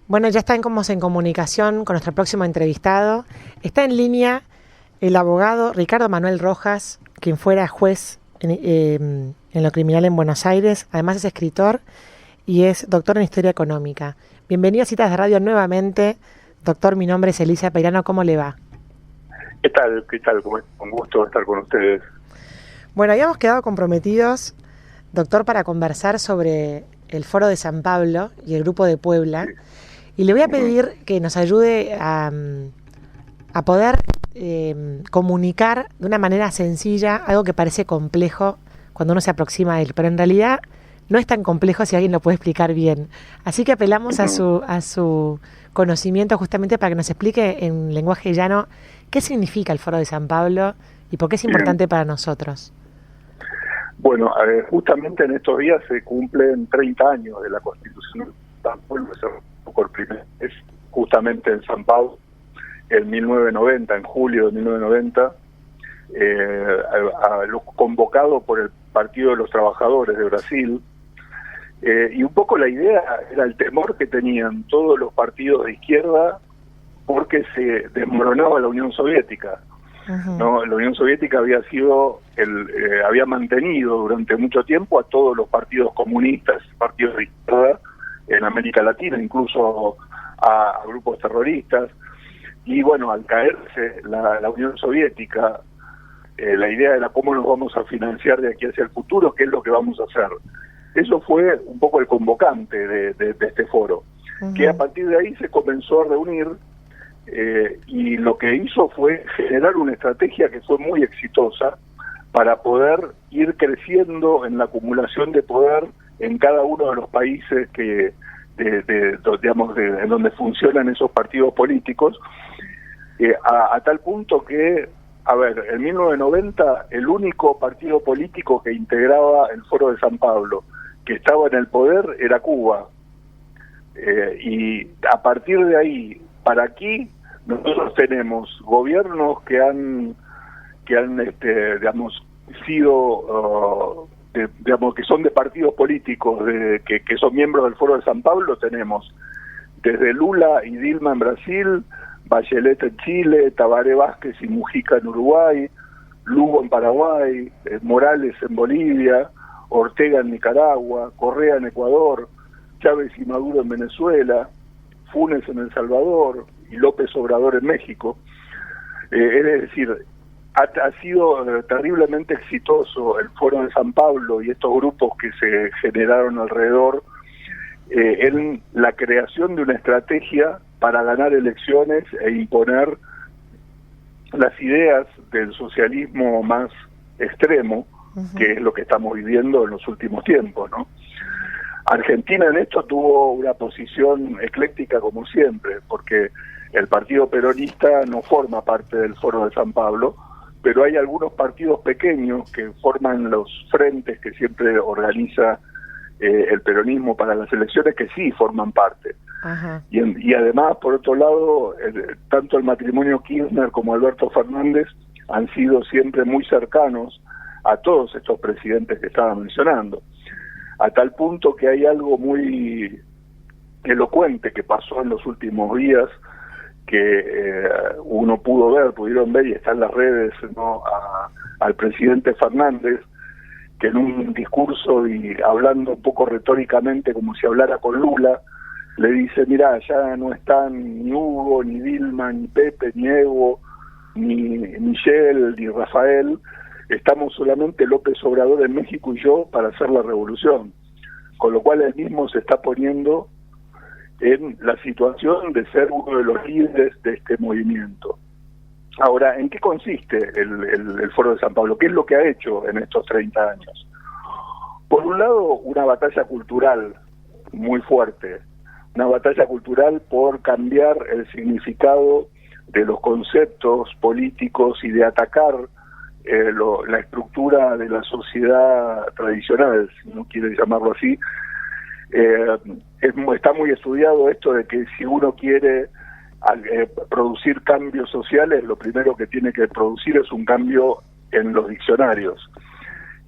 Bueno, ya estamos en comunicación con nuestro próximo entrevistado. Está en línea el abogado Ricardo Manuel Rojas, quien fuera juez en lo criminal en Buenos Aires. Además es escritor y es doctor en Historia Económica. Bienvenido a Citas de Radio nuevamente. Doctor, mi nombre es Elisa Peirano. ¿Cómo le va? ¿Qué tal? Con gusto estar con ustedes. Bueno, habíamos quedado comprometidos, doctor, para conversar sobre el Foro de San Pablo y el Grupo de Puebla. Sí. Y le voy a pedir que nos ayude a poder comunicar de una manera sencilla algo que parece complejo cuando uno se aproxima a él, pero en realidad no es tan complejo si alguien lo puede explicar bien. Así que apelamos a su conocimiento justamente para que nos explique en lenguaje llano qué significa el Foro de San Pablo y por qué es importante para nosotros. Bueno, justamente en estos días se cumplen 30 años de la Constitución de San Pablo, por primera vez justamente en San Pablo, en 1990, en julio de 1990, convocado por el Partido de los Trabajadores de Brasil, y un poco la idea era el temor que tenían todos los partidos de izquierda porque se desmoronaba la Unión Soviética. Uh-huh. ¿No? La Unión Soviética había mantenido durante mucho tiempo a todos los partidos comunistas, partidos de izquierda en América Latina, incluso a grupos terroristas. Y bueno, al caerse la Unión Soviética, la idea era cómo nos vamos a financiar de aquí hacia el futuro, qué es lo que vamos a hacer. Eso fue un poco el convocante de este foro, uh-huh, que a partir de ahí se comenzó a reunir, y lo que hizo fue generar una estrategia que fue muy exitosa para poder ir creciendo en la acumulación de poder en cada uno de los países en donde funcionan esos partidos políticos, a tal punto que, en 1990 el único partido político que integraba el Foro de San Pablo, que estaba en el poder, era Cuba. Y a partir de ahí, para aquí, nosotros tenemos gobiernos que han sido, que son de partidos políticos, que son miembros del Foro de San Pablo. Tenemos desde Lula y Dilma en Brasil, Bachelet en Chile, Tabaré Vázquez y Mujica en Uruguay, Lugo en Paraguay, Morales en Bolivia, Ortega en Nicaragua, Correa en Ecuador, Chávez y Maduro en Venezuela, Funes en El Salvador y López Obrador en México. Es decir, ha sido terriblemente exitoso el Foro de San Pablo y estos grupos que se generaron alrededor en la creación de una estrategia para ganar elecciones e imponer las ideas del socialismo más extremo, uh-huh, que es lo que estamos viviendo en los últimos tiempos, ¿no? Argentina en esto tuvo una posición ecléctica como siempre, porque el partido peronista no forma parte del Foro de San Pablo, pero hay algunos partidos pequeños que forman los frentes que siempre organiza el peronismo para las elecciones, que sí forman parte. Uh-huh. Y además, por otro lado, tanto el matrimonio Kirchner como Alberto Fernández han sido siempre muy cercanos a todos estos presidentes que estaba mencionando, a tal punto que hay algo muy elocuente que pasó en los últimos días, que pudieron ver y está en las redes, ¿no?, al presidente Fernández, que en un discurso y hablando un poco retóricamente como si hablara con Lula, le dice: mirá, ya no están ni Hugo, ni Dilma, ni Pepe, ni Evo, ni Michelle, ni Rafael, estamos solamente López Obrador en México y yo para hacer la revolución. Con lo cual él mismo se está poniendo en la situación de ser uno de los líderes de este movimiento. Ahora, ¿en qué consiste el Foro de San Pablo? ¿Qué es lo que ha hecho en estos 30 años? Por un lado, una batalla cultural muy fuerte, una batalla cultural por cambiar el significado de los conceptos políticos y de atacar la estructura de la sociedad tradicional, si no quiere llamarlo así. Está muy estudiado esto de que si uno quiere producir cambios sociales, lo primero que tiene que producir es un cambio en los diccionarios.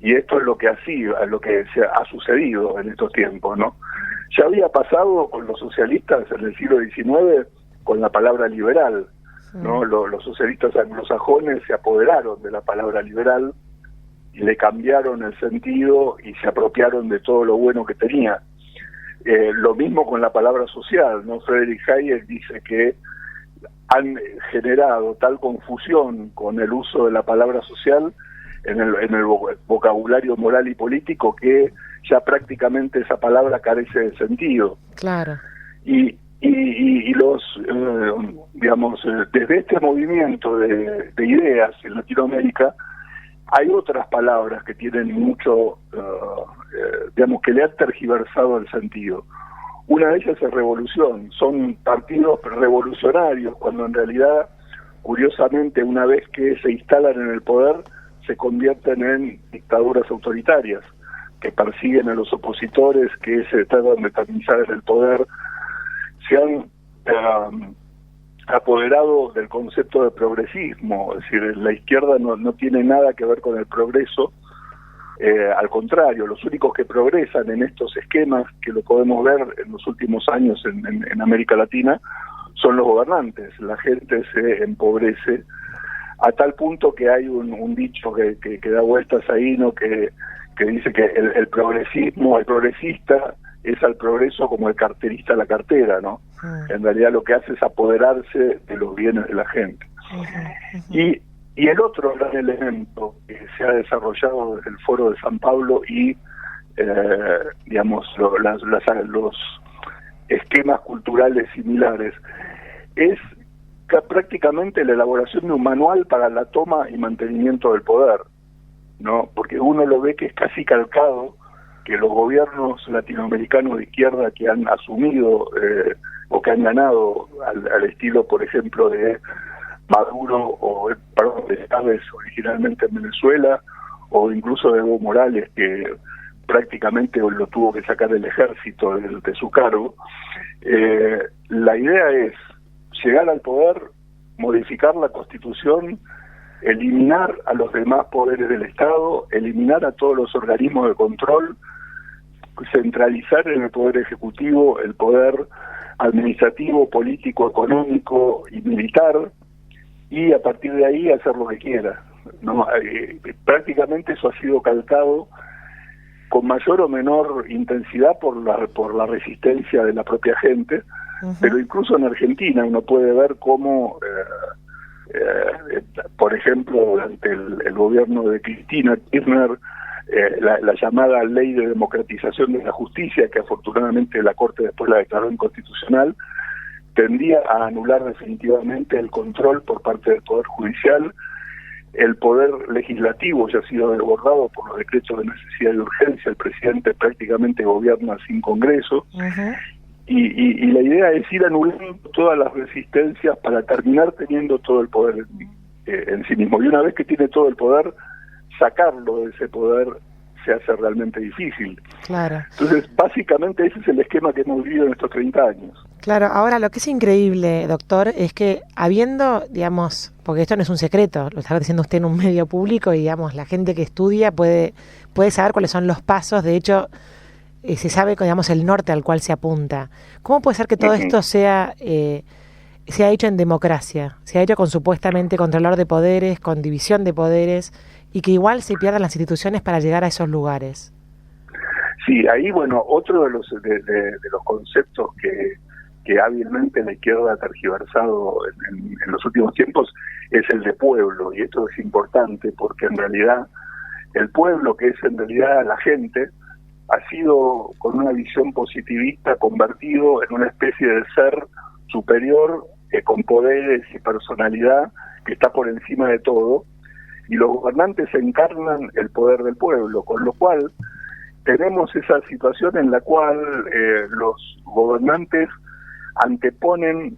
Y esto es lo que se ha sucedido en estos tiempos, ¿no? Ya había pasado con los socialistas en el siglo XIX con la palabra liberal, ¿no? Los socialistas anglosajones se apoderaron de la palabra liberal y le cambiaron el sentido y se apropiaron de todo lo bueno que tenía. Lo mismo con la palabra social, ¿no? Friedrich Hayek dice que han generado tal confusión con el uso de la palabra social en el vocabulario moral y político que ya prácticamente esa palabra carece de sentido. Claro. Y los, digamos, desde este movimiento de ideas en Latinoamérica, hay otras palabras que tienen mucho, digamos, que le han tergiversado el sentido. Una de ellas es revolución. Son partidos revolucionarios, cuando en realidad, curiosamente, una vez que se instalan en el poder, se convierten en dictaduras autoritarias, que persiguen a los opositores, que se tratan de eternizar en el poder. Se han apoderado del concepto de progresismo, es decir, la izquierda no tiene nada que ver con el progreso, al contrario, los únicos que progresan en estos esquemas, que lo podemos ver en los últimos años en América Latina, son los gobernantes. La gente se empobrece a tal punto que hay un dicho que da vueltas ahí, ¿no? que dice que el progresismo, el progresista es al progreso como el carterista a la cartera, ¿no? En realidad lo que hace es apoderarse de los bienes de la gente. Y el otro gran elemento que se ha desarrollado desde el Foro de San Pablo y, digamos, los esquemas culturales similares, es prácticamente la elaboración de un manual para la toma y mantenimiento del poder, ¿no? Porque uno lo ve que es casi calcado que los gobiernos latinoamericanos de izquierda que han asumido o que han ganado al estilo, por ejemplo, de Maduro de Chávez originalmente en Venezuela, o incluso de Evo Morales, que prácticamente lo tuvo que sacar el ejército de su cargo. La idea es llegar al poder, modificar la Constitución, eliminar a los demás poderes del Estado, eliminar a todos los organismos de control, centralizar en el poder ejecutivo el poder administrativo, político, económico y militar, y a partir de ahí hacer lo que quiera, ¿no? Prácticamente eso ha sido calcado con mayor o menor intensidad por la resistencia de la propia gente, pero incluso en Argentina uno puede ver cómo, por ejemplo, durante el gobierno de Cristina Kirchner, la llamada Ley de Democratización de la Justicia, que afortunadamente la Corte después la declaró inconstitucional, tendía a anular definitivamente el control por parte del Poder Judicial. El Poder Legislativo ya ha sido desbordado por los decretos de necesidad y urgencia. El presidente prácticamente gobierna sin Congreso. Y la idea es ir anulando todas las resistencias para terminar teniendo todo el poder en sí mismo. Y una vez que tiene todo el poder, sacarlo de ese poder se hace realmente difícil. Claro. Entonces, básicamente ese es el esquema que hemos vivido en estos 30 años. Claro, ahora lo que es increíble, doctor, es que habiendo, digamos, porque esto no es un secreto, lo está diciendo usted en un medio público y, digamos, la gente que estudia puede saber cuáles son los pasos, de hecho, se sabe, digamos, el norte al cual se apunta. ¿Cómo puede ser que todo esto sea hecho en democracia, sea hecho con supuestamente controlador de poderes, con división de poderes, y que igual se pierdan las instituciones para llegar a esos lugares? Sí, ahí, bueno, otro de los conceptos que hábilmente la izquierda ha tergiversado en los últimos tiempos es el de pueblo, y esto es importante porque en realidad el pueblo, que es en realidad la gente, ha sido, con una visión positivista, convertido en una especie de ser superior, con poderes y personalidad, que está por encima de todo, y los gobernantes encarnan el poder del pueblo, con lo cual tenemos esa situación en la cual los gobernantes anteponen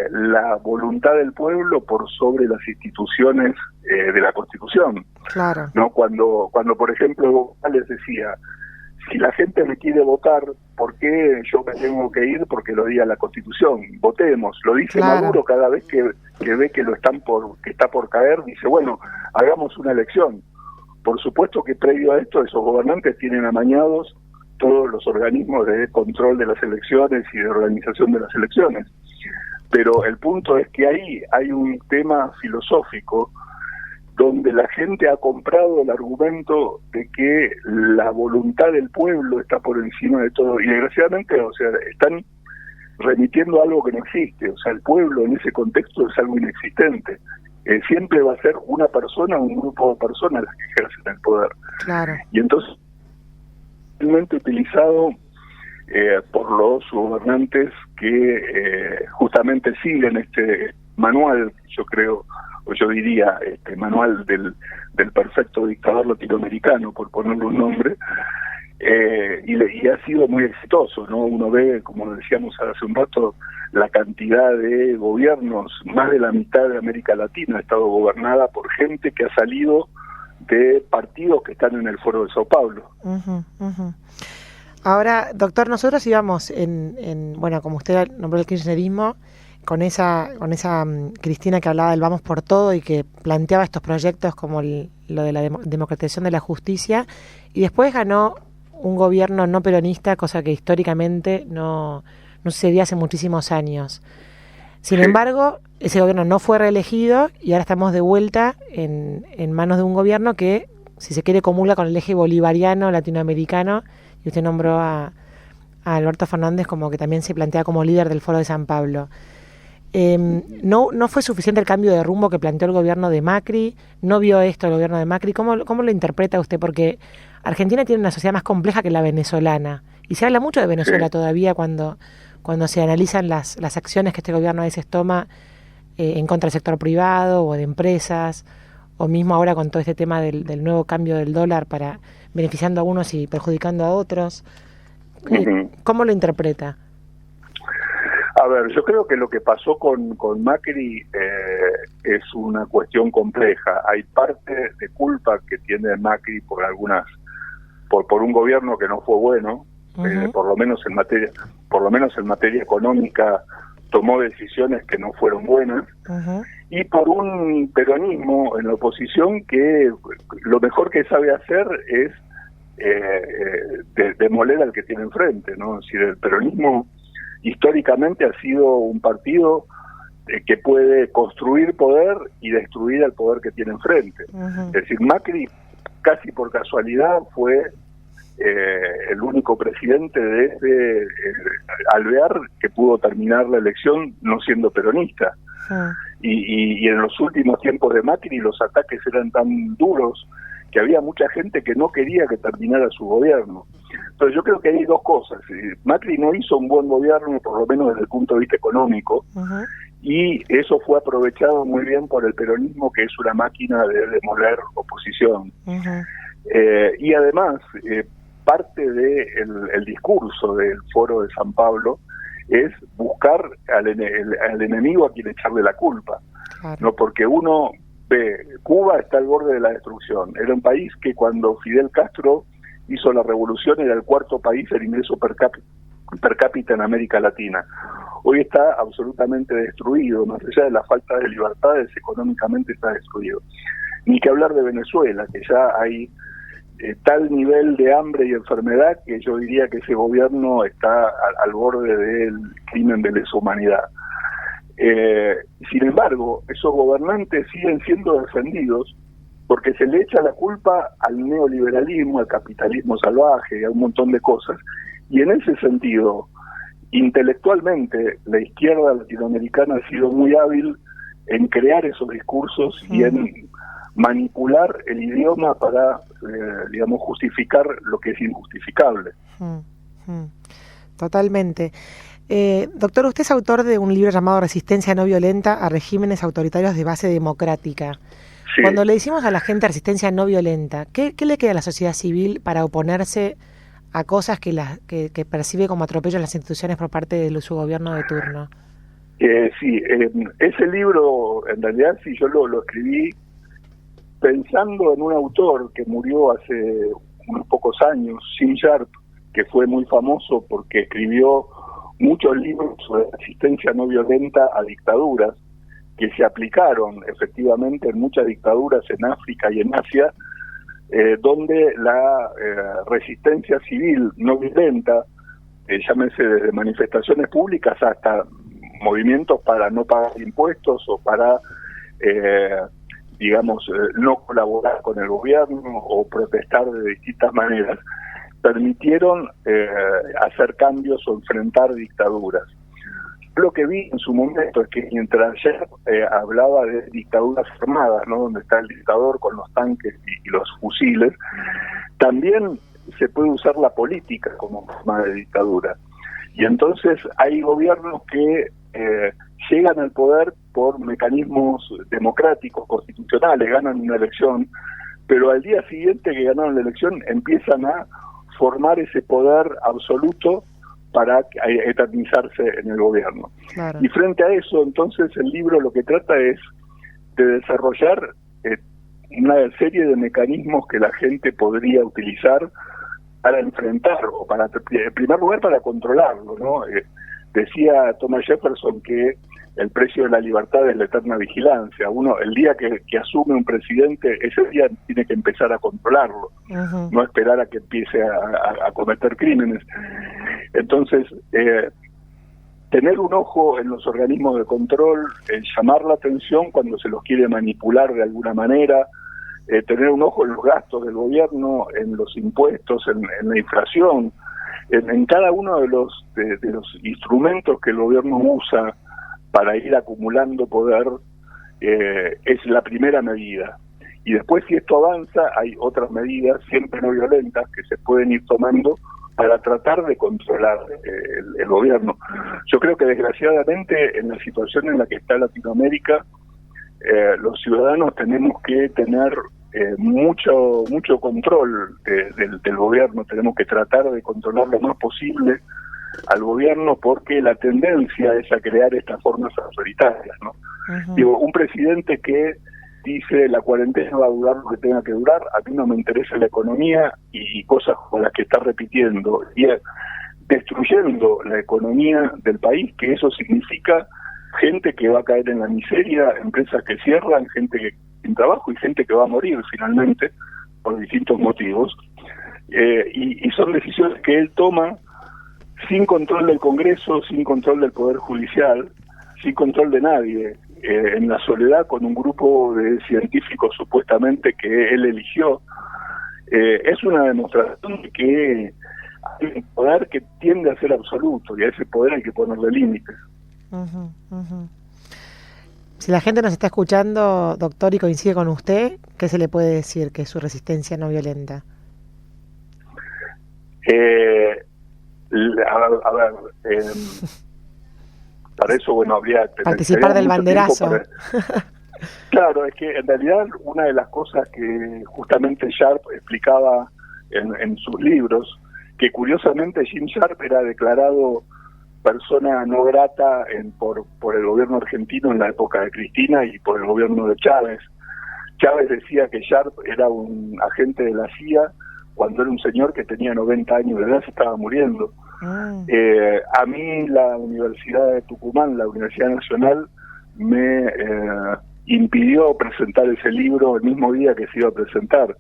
la voluntad del pueblo por sobre las instituciones de la Constitución. Claro. ¿No? Cuando por ejemplo, Evo Morales decía, si la gente me quiere votar, ¿por qué yo me tengo que ir? Porque lo diga la Constitución. Votemos. Lo dice Claro. Maduro cada vez que ve que está por caer, dice, bueno, hagamos una elección. por supuesto que previo a esto esos gobernantes tienen amañados todos los organismos de control de las elecciones y de organización de las elecciones. Pero el punto es que ahí hay un tema filosófico donde la gente ha comprado el argumento de que la voluntad del pueblo está por encima de todo, y desgraciadamente, o sea, están remitiendo a algo que no existe. O sea, el pueblo en ese contexto es algo inexistente. Siempre va a ser una persona o un grupo de personas las que ejercen el poder. Claro. Y entonces, realmente utilizado por los gobernantes que justamente siguen este manual, yo creo, o yo diría, este manual del perfecto dictador latinoamericano, por ponerle un nombre, y ha sido muy exitoso, ¿no? Uno ve, como decíamos hace un rato, la cantidad de gobiernos, más de la mitad de América Latina ha estado gobernada por gente que ha salido de partidos que están en el Foro de Sao Paulo. Uh-huh, uh-huh. Ahora, doctor, nosotros íbamos bueno, como usted nombró el kirchnerismo, con esa Cristina que hablaba del vamos por todo y que planteaba estos proyectos como lo de la democratización de la justicia, y después ganó un gobierno no peronista, cosa que históricamente no sucedía hace muchísimos años. Sin embargo, ese gobierno no fue reelegido y ahora estamos de vuelta en manos de un gobierno que, si se quiere, comulga con el eje bolivariano latinoamericano, y usted nombró a Alberto Fernández como que también se plantea como líder del Foro de San Pablo. No fue suficiente el cambio de rumbo que planteó el gobierno de Macri, no vio esto el gobierno de Macri. ¿Cómo lo interpreta usted? Porque Argentina tiene una sociedad más compleja que la venezolana, y se habla mucho de Venezuela todavía cuando se analizan las acciones que este gobierno a veces toma en contra del sector privado o de empresas, o mismo ahora con todo este tema del nuevo cambio del dólar para beneficiando a unos y perjudicando a otros. ¿Cómo lo interpreta? A ver, yo creo que lo que pasó con Macri es una cuestión compleja. Hay parte de culpa que tiene Macri por un gobierno que no fue bueno, por lo menos en materia económica tomó decisiones que no fueron buenas, y por un peronismo en la oposición que lo mejor que sabe hacer es demoler al que tiene enfrente, ¿no? Es decir, el peronismo históricamente ha sido un partido que puede construir poder y destruir al poder que tiene enfrente. Es decir, Macri casi por casualidad fue el único presidente desde Alvear que pudo terminar la elección no siendo peronista. Y en los últimos tiempos de Macri los ataques eran tan duros que había mucha gente que no quería que terminara su gobierno. Entonces yo creo que hay dos cosas. Macri no hizo un buen gobierno, por lo menos desde el punto de vista económico, y eso fue aprovechado muy bien por el peronismo, que es una máquina de demoler oposición. Y además, parte del discurso del Foro de San Pablo es buscar al enemigo a quien echarle la culpa, ¿no? Porque uno ve, Cuba está al borde de la destrucción. Era un país que cuando Fidel Castro hizo la revolución era el cuarto país en ingreso per cápita en América Latina. Hoy está absolutamente destruido, más allá de la falta de libertades, económicamente está destruido. Ni que hablar de Venezuela, que ya hay tal nivel de hambre y enfermedad que yo diría que ese gobierno está al borde del crimen de lesa humanidad. Sin embargo, esos gobernantes siguen siendo defendidos porque se le echa la culpa al neoliberalismo, al capitalismo salvaje, a un montón de cosas. Y en ese sentido, intelectualmente, la izquierda latinoamericana ha sido muy hábil en crear esos discursos y en manipular el idioma para, justificar lo que es injustificable. Totalmente. Doctor, usted es autor de un libro llamado Resistencia no violenta a regímenes autoritarios de base democrática. Sí. Cuando le decimos a la gente resistencia no violenta, ¿qué le queda a la sociedad civil para oponerse a cosas que percibe como atropello a las instituciones por parte de su gobierno de turno? Ese libro, en realidad, sí, yo lo escribí pensando en un autor que murió hace unos pocos años, Jim Sharp, que fue muy famoso porque escribió muchos libros sobre resistencia no violenta a dictaduras, que se aplicaron efectivamente en muchas dictaduras en África y en Asia, donde la resistencia civil no violenta, llámese desde manifestaciones públicas hasta movimientos para no pagar impuestos o para, no colaborar con el gobierno o protestar de distintas maneras, permitieron hacer cambios o enfrentar dictaduras. Lo que vi en su momento es que mientras ayer hablaba de dictaduras armadas, ¿no?, donde está el dictador con los tanques y los fusiles, también se puede usar la política como forma de dictadura. Y entonces hay gobiernos que llegan al poder por mecanismos democráticos, constitucionales, ganan una elección, pero al día siguiente que ganaron la elección empiezan a formar ese poder absoluto para eternizarse en el gobierno. Claro. Y frente a eso, entonces, el libro lo que trata es de desarrollar una serie de mecanismos que la gente podría utilizar para enfrentar, o para, en primer lugar, para controlarlo, ¿no? Decía Thomas Jefferson que el precio de la libertad es la eterna vigilancia. Uno, el día que asume un presidente, ese día tiene que empezar a controlarlo, no esperar a que empiece a cometer crímenes. Entonces, tener un ojo en los organismos de control, llamar la atención cuando se los quiere manipular de alguna manera, tener un ojo en los gastos del gobierno, en los impuestos, en la inflación, en cada uno de los instrumentos que el gobierno usa para ir acumulando poder, es la primera medida. Y después, si esto avanza, hay otras medidas, siempre no violentas, que se pueden ir tomando para tratar de controlar el gobierno. Yo creo que desgraciadamente en la situación en la que está Latinoamérica, los ciudadanos tenemos que tener mucho control del gobierno, tenemos que tratar de controlar lo más posible al gobierno, porque la tendencia es a crear estas formas autoritarias, ¿no? Digo, un presidente que dice la cuarentena va a durar lo que tenga que durar, a mí no me interesa la economía, y cosas como las que está repitiendo, y destruyendo la economía del país, que eso significa gente que va a caer en la miseria, empresas que cierran, gente que sin trabajo y gente que va a morir finalmente por distintos motivos, y son decisiones que él toma sin control del Congreso, sin control del Poder Judicial, sin control de nadie, en la soledad con un grupo de científicos supuestamente que él eligió. Es una demostración de que hay un poder que tiende a ser absoluto, y a ese poder hay que ponerle límites. Si la gente nos está escuchando, doctor, y coincide con usted, ¿qué se le puede decir que es su resistencia no violenta? Para eso, bueno, habría que participar del banderazo. Claro, es que en realidad una de las cosas que justamente Sharp explicaba en sus libros, que curiosamente Jim Sharp era declarado persona no grata por el gobierno argentino en la época de Cristina y por el gobierno de Chávez. Chávez decía que Sharp era un agente de la CIA cuando era un señor que tenía 90 años de edad, se estaba muriendo. A mí la Universidad de Tucumán, la Universidad Nacional, me impidió presentar ese libro el mismo día que se iba a presentar,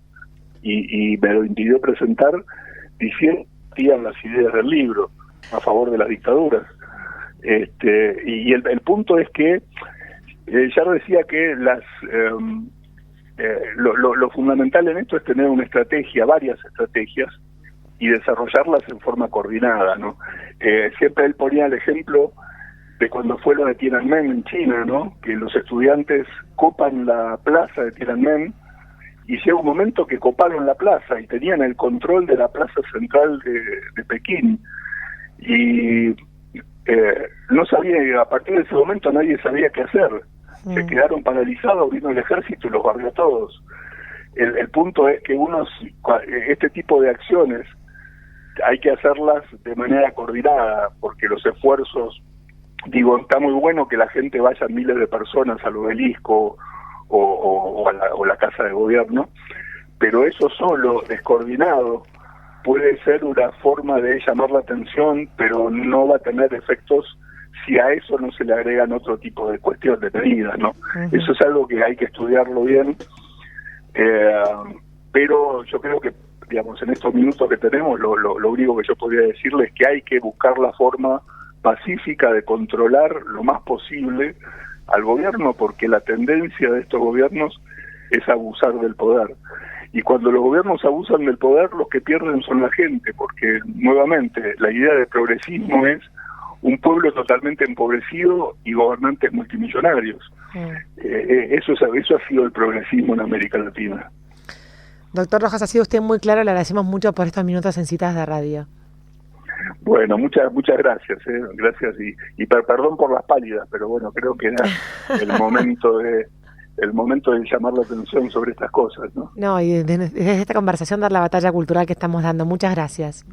y me lo impidió presentar diciendo que iban las ideas del libro a favor de las dictaduras. Y el punto es que ya decía que lo fundamental en esto es tener una estrategia, varias estrategias, y desarrollarlas en forma coordinada, ¿no? Siempre él ponía el ejemplo de cuando fue lo de Tiananmen en China, ¿no? Que los estudiantes copan la plaza de Tiananmen, y llega un momento que coparon la plaza y tenían el control de la plaza central de Pekín, y no sabía, a partir de ese momento nadie sabía qué hacer. Se quedaron paralizados, vino el ejército y los barrió a todos. El punto es que este tipo de acciones hay que hacerlas de manera coordinada, porque los esfuerzos, está muy bueno que la gente vaya, miles de personas al obelisco o a la casa de gobierno, pero eso solo, descoordinado, puede ser una forma de llamar la atención, pero no va a tener efectos si a eso no se le agregan otro tipo de cuestiones, de medidas, ¿no? Eso es algo que hay que estudiarlo bien. pero yo creo que, digamos, en estos minutos que tenemos, lo único que yo podría decirles es que hay que buscar la forma pacífica de controlar lo más posible al gobierno, porque la tendencia de estos gobiernos es abusar del poder. Y cuando los gobiernos abusan del poder, los que pierden son la gente, porque nuevamente la idea de progresismo es un pueblo totalmente empobrecido y gobernantes multimillonarios. Eso ha sido el progresismo en América Latina. Doctor Rojas, ha sido usted muy claro, le agradecemos mucho por estos minutos en Citas de Radio. Bueno, muchas gracias, gracias y perdón por las pálidas, pero bueno, creo que era el momento de llamar la atención sobre estas cosas, ¿no? No, y desde esta conversación dar la batalla cultural que estamos dando. Muchas gracias.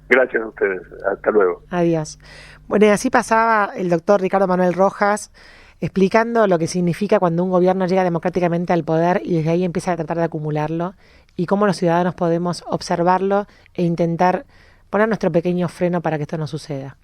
Gracias a ustedes, hasta luego. Adiós. Bueno, y así pasaba el doctor Ricardo Manuel Rojas explicando lo que significa cuando un gobierno llega democráticamente al poder y desde ahí empieza a tratar de acumularlo, y cómo los ciudadanos podemos observarlo e intentar poner nuestro pequeño freno para que esto no suceda.